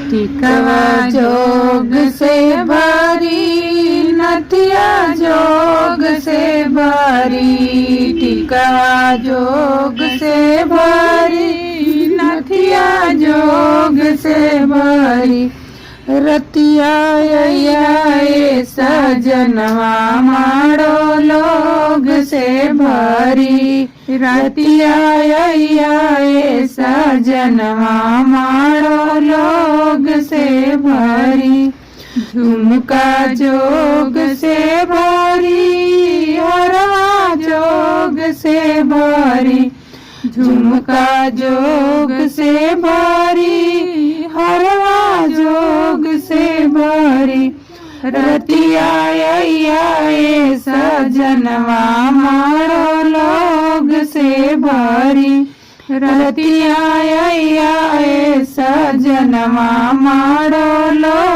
टिकवा जोग से भारी नथिया जोग से भारी, टिकवा जोग से भारी नथिया जोग से भारी। रतिया ये सजनवा माड़ो लोग से भारी, रतिया ये सजनवा माड़ो लोग से भारी। झुमका जोग से भारी हरवा जोग से भारी, झुमका जोग से भारी हरवा जोग से भारी। रतिया ये सजनवा मारो लोग से भारी, रतिया ये सजनवा मारो लोग